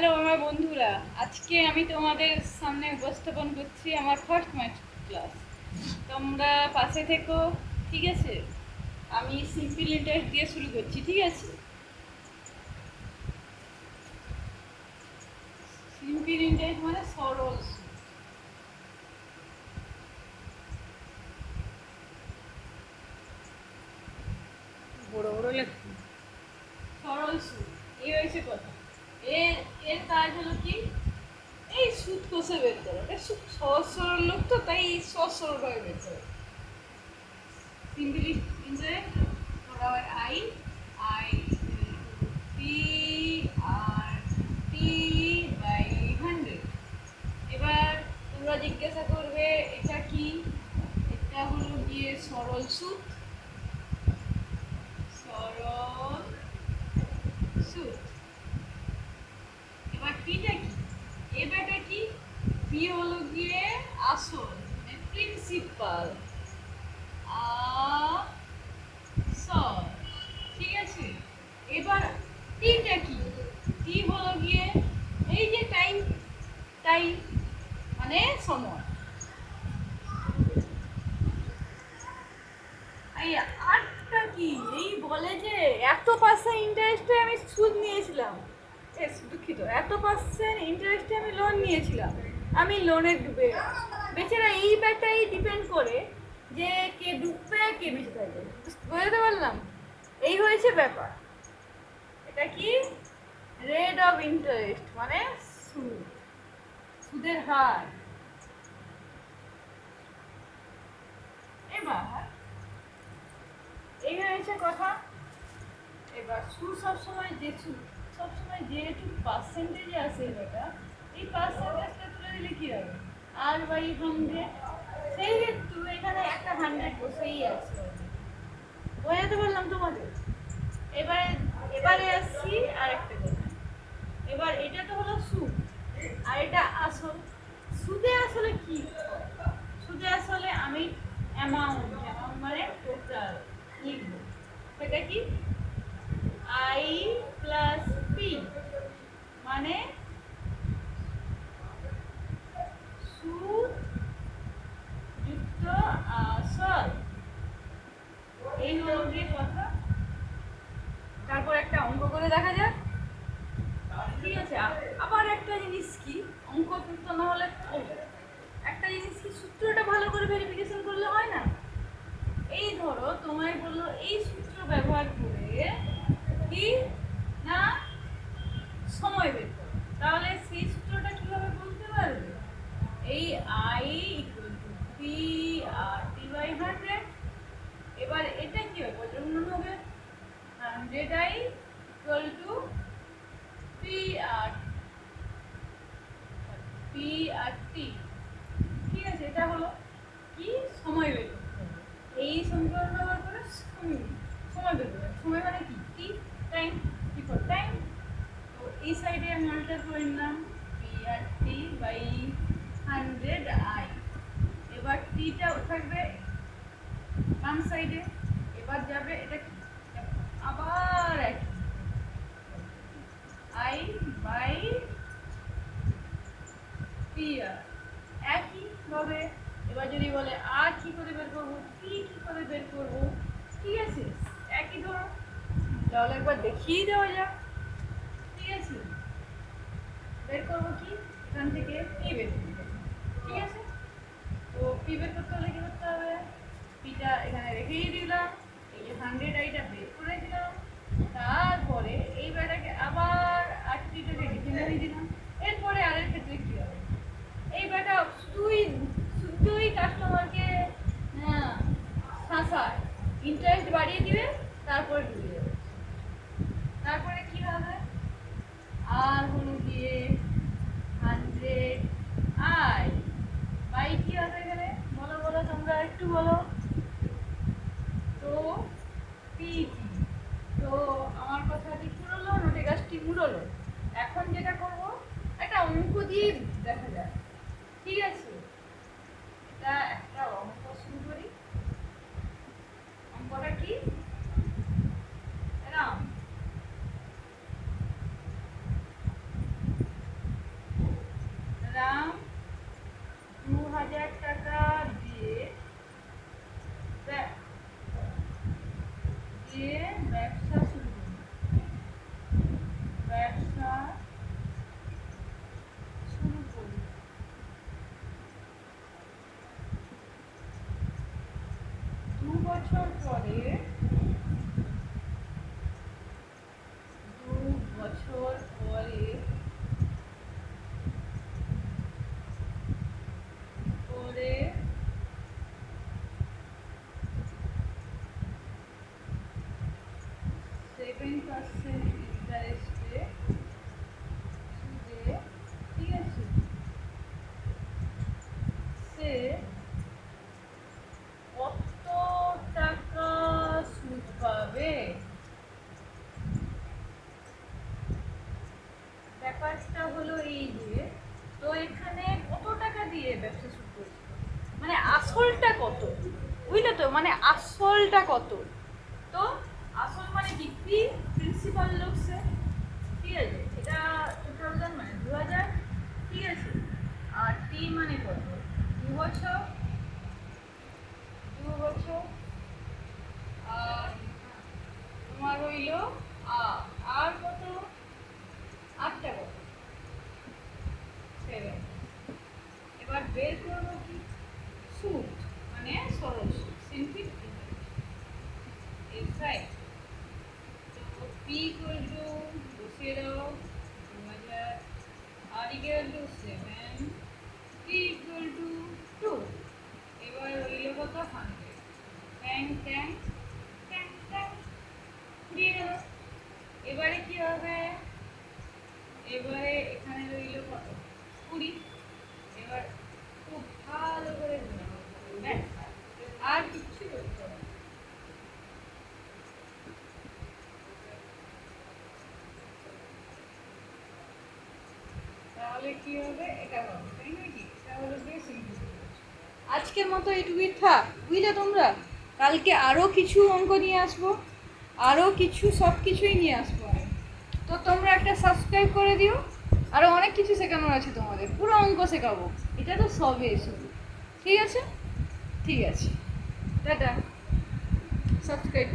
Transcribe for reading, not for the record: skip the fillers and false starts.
Hello আমার বন্ধুরা, আজকে আমি তোমাদের সামনে উপস্থাপন করছি আমার ফার্স্ট ম্যাথ ক্লাস। তোমরা পাশে থেকো, ঠিক আছে? আমি সিম্পল ইন্টারেস্ট দিয়ে শুরু করছি, ঠিক আছে? সিম্পল ইন্টারেস্ট মানে সরল সুদ। বড় বড় লেখা। সরল সুদ, এই হয়েছে কথা। এর এর কাজ হলো কি, এই সুদ কষে বের করো। এটা সহজ সরল লোক তো, তাই সহজ সরলভাবে বের করো। সিম্পল ইন্টারেস্ট করা হয় I I P R T by 100। এবার তোমরা জিজ্ঞাসা করবে এটা কি? এটা হলো গিয়ে সরল সুদ। সরল সুদ। এবার টিটা কি? এবারটা কি? পি হলো গিয়ে আসল, প্রিন্সিপাল। আসল, ঠিক আছে? এবার টিটা কি? টি হলো গিয়ে এই যে টাইম, টাইম মানে সময়। এই আটটা কি? এই বলে যে এত পার্সেন্ট ইন্টারেস্টে আমি সুদ নিয়েছিলাম, দুঃখিত, এত পার্সেন্ট ইন্টারেস্টে আমি লোন নিয়েছিলাম, আমি লোনে ডুবে গেলাম। বেচারা এই ব্যাপারটাই ডিপেন্ড করে যে কে ডুববে কে বেঁচে থাকবে। বুঝতে পারলাম? এই হয়েছে ব্যাপার। এটা কি? রেট অফ ইন্টারেস্ট মানে সুদ, সুদের হার। এবার এই হয়েছে কথা। এবার সুদ সবসময় যে সুদ সবসময় যেহেতু পার্সেন্টেজে আসে, এটা এই পার্সেন্টেজটা তুলে দিলে কি হবে? আর বাই 100। সেই হেতু এখানে একটা 100 বসেই আছে। বোঝাতে পারলাম তোমাদের? এবারে এবারে আসছি আরেকটা কথা। এবার এটা তো হলো সুদ, আর এটা আসল। সুদে আসলে কি? সুদে আসলে আমি অ্যামাউন্ট, অ্যামাউন্ট মানে টোটাল লিখবো। সেটা কি? আই প্লাস পি মানে সুদ যুক্ত আসল। এই হলো গিয়ে কথা। তারপর একটা অঙ্ক করে দেখা যাক, ঠিক আছে? আবার একটা জিনিস কি, অঙ্ক তো না হলে একটা জিনিস কি, সূত্রটা ভালো করে ভেরিফিকেশন করলে হয় না? এই ধরো তোমায় বললো এই সূত্র ব্যবহার করে কি না সময় বের করো, তাহলে সেই সূত্রটা কিভাবে বলতে পারবে? এই I equal to P R T by 100। এবার এটা কি হবে? প্রজনন হবে 100i equal to P R P R T, ঠিক আছে? এটা হলো কি? সময় বের করতে হবে। এই সমীকরণ ব্যবহার করে সময় বের করতে হবে। সময় মানে কি? টি, টাইম, টি ফর টাইম। তো এই সাইডে আমি অল্টার করে নিলাম P R T by 100i। এবার টিটা থাকবে বাম সাইডে। এবার যাবে এটা কি? আবার একই আই বাই পি আর, একই ভাবে। এবার যদি বলে আর কি করে বের করবো, পি কি করে বের করবো, ঠিক আছে? একই ধরো, তাহলে একবার দেখিয়ে দেওয়া যাক, ঠিক আছে? বের করবো কি? এখান থেকে পি বের করবো, ঠিক আছে? তো পি বের করতে হলে কি করতে হবে? পিটা এখানে রেখেই দিলাম, এই যে 100iটা বের করে দিলাম, তারপরে এই বেটাকে আবার 80টাকে ডিফিনারি দিলাম। এরপরে আরের ক্ষেত্রে কি হবে? এই বেটা শুধুই কাস্টমারকে ফাঁসায়, ইন্টারেস্ট বাড়িয়ে দিবে, তারপরে ডুবে যাবে। তারপরে কি হবে? আর হলো গিয়ে 100i বাই কি হবে এখানে? বলো বলো, তোমরা একটু বলো তো। পি কি? তো আমার কথা ঠিক মুড়লো, নোটে গাছটি মুড়লো। এখন যেটা করবো, একটা অঙ্ক দিয়ে দেখা যায়, ঠিক আছে? এটা একটা অঙ্ক শুরু করি। অঙ্কটা কি? এরকম আসলটা কত, বুঝলে তো, মানে আসলটা কত। তো আসল মানে কি, প্রিন্সিপাল লোকসে, ঠিক আছে, এটা 2000 মানে 2000, ঠিক আছে। আর টি মানে কত, 2 বছর, 2 বছর। আর তোমার হইল আর কত, আটটা কত, 7। এবার বের করবো কি, সুদ মানে সরল সুদ, সিম্পল এক্সাইট। তো পি ইকুয়াল টু, বসিয়ে দাও 2000, R equal to 7, T equal to 2। এবার রইল কত, 100। ট্যাং ট্যাং ট্যাং ট্যাং, ফুরিয়ে গেল। এবারে কি হবে, এবারে এখানে রইল কত, 20। এবার খুব ভালো করে গুণ করতে হবে, ব্যাস, আর কিচ্ছু করতে হবে না। তাহলে কি হবে, এটা হবে, তাই নাকি, এটা হলো গিয়ে সিম্পল। আজকের মতো এইটুকুই থাক, বুঝলে তোমরা। কালকে আরও কিছু অঙ্ক নিয়ে আসবো, আরও কিছু, সব কিছুই নিয়ে আসবো আমি। তো তোমরা একটা সাবস্ক্রাইব করে দিও। আরও অনেক কিছু শেখানোর আছে তোমাদের, পুরো অঙ্ক শেখাবো, এটা তো সবে শুধু। ঠিক আছে, ঠিক আছে, টাটা, সাবস্ক্রাইব।